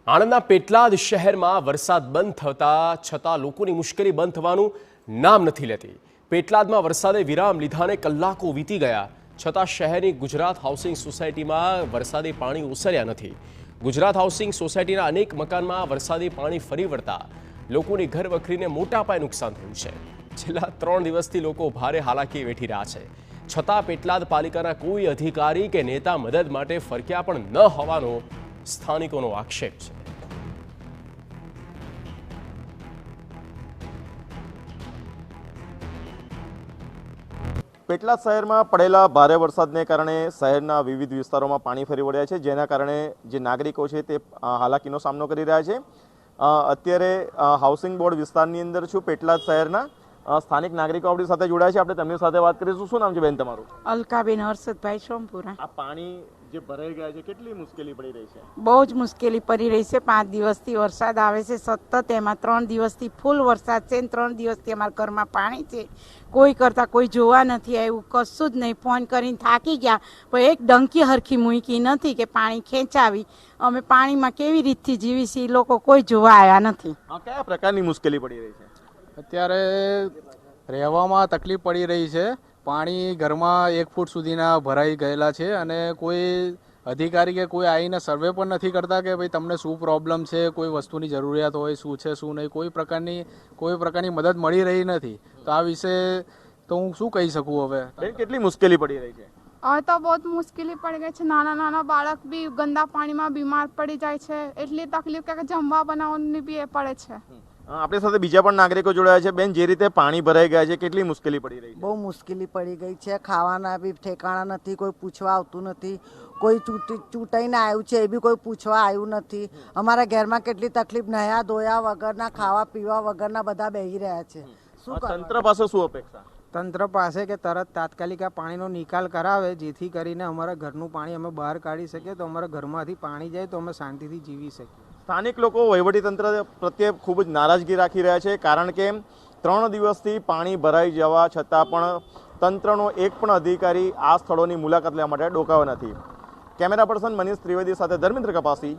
આણંદના પેટલાદ શહેરમાં વરસાદ બંધ થતા છતાં લોકોની મુશ્કેલી બંધ થવાનું નામ નથી લેતી। પેટલાદમાં વરસાદે વિરામ લીધાને કલાકો વીતી ગયા છતાં શહેરની ગુજરાત હાઉસિંગ સોસાયટીમાં વરસાદી પાણી ઓસર્યા નથી। ગુજરાત હાઉસિંગ સોસાયટીના અનેક મકાનમાં વરસાદી પાણી ફરી વળતા લોકોની ઘર વખરીને મોટા પાયે નુકસાન થયું છે। છેલ્લા 3 દિવસથી લોકો ભારે હાલાકી વેઠી રહ્યા છે, છતાં પેટલાદ પાલિકાના કોઈ અધિકારી કે નેતા મદદ માટે ફરક્યા પણ ન હોવાનો સ્થાનિકોનો આક્ષેપ છે। પેટલાદ શહેરમાં પડેલા ભારે વરસાદને કારણે શહેરના વિવિધ વિસ્તારોમાં પાણી ફરી વળ્યા છે, જેના કારણે જે નાગરિકો છે તે હાલાકીનો સામનો કરી રહ્યા છે। અત્યારે હાઉસિંગ બોર્ડ વિસ્તારની અંદર છું। પેટલાદ શહેરના સ્થાનિક નાગરિકો આપણી સાથે જોડાયા છે, આપણે તેમની સાથે વાત કરીશું। શું નામ છે બેન તમારું? અલકાબેન હર્ષદભાઈ સોમપુરા। આ પાણી જે ભરાઈ ગયા છે, કેટલી મુશ્કેલી પડી રહી છે? બહુ જ મુશ્કેલી પડી રહી છે। 5 દિવસથી વરસાદ આવે છે સતત, એમાં 3 દિવસથી ફૂલ વરસાદ છે અને 3 દિવસથી અમારા ઘરમાં પાણી છે। કોઈ કરતા કોઈ જોવા નથી આવ્યું, કશું જ નહીં। ફોન કરીને થાકી ગયા પણ એક ડંકી હરખી મૂકી નથી કે પાણી ખેંચાવી। અમે પાણીમાં કેવી રીતથી જીવી છીએ, લોકો કોઈ જોવા આવ્યા નથી। કયા પ્રકારની મુશ્કેલી પડી રહી છે? અત્યારે રહેવામાં તકલીફ પડી રહી છે। પાણી ઘરમાં 1 ફૂટ સુધીના ભરાઈ ગયેલા છે અને કોઈ અધિકારી કે કોઈ આવીને સર્વે પણ નથી કરતા કે ભાઈ તમને શું પ્રોબ્લેમ છે, કોઈ વસ્તુની જરૂરિયાત હોય, શું છે શું નહીં, કોઈ પ્રકારની મદદ મળી રહી નથી। તો આ વિશે તો હું શું કહી શકું હવે? બેન, કેટલી મુશ્કેલી પડી રહી છે? હવે તો બહુ મુશ્કેલી પડી ગઈ છે। નાના બાળક બી ગંદા પાણીમાં બીમાર પડી જાય છે, એટલી તકલીફ કે જમવા બનાવવાની બી એ પડે છે। આપણી સાથે બીજા પણ નાગરિકો જોડાયા છે। બેન, જે રીતે પાણી ભરાઈ ગયા છે, કેટલી મુશ્કેલી પડી રહી છે? બહુ મુશ્કેલી પડી ગઈ છે। ખાવાના બી ઠેકાણા નથી, કોઈ પૂછવા આવતું નથી। કોઈ ચૂંટાઈને આવ્યું છે એ બી કોઈ પૂછવા આવ્યું નથી। અમારા ઘરમાં કેટલી તકલીફ, નયા ધોયા વગરના, ખાવા પીવા વગરના બધા બેસી રહ્યા છે। શું તંત્ર પાસે શું અપેક્ષા? તંત્ર પાસે કે તરત તાત્કાલિક આ પાણીનો નિકાલ કરાવે, જેથી કરીને અમારા ઘરનું પાણી અમે બહાર કાઢી શકીએ, તો અમારા ઘરમાંથી પાણી જાય તો અમે શાંતિથી જીવી શકીએ। સ્થાનિક લોકો વહીવટીતંત્ર પ્રત્યે ખૂબ જ નારાજગી રાખી રહ્યા છે, કારણ કે 3 દિવસથી પાણી ભરાઈ જવા છતાં પણ તંત્રનો એક પણ અધિકારી આ સ્થળોની મુલાકાત લેવા માટે ડોકાયો નથી। કેમેરા પર્સન મનીષ ત્રિવેદી સાથે ધર્મેન્દ્ર કપાસી,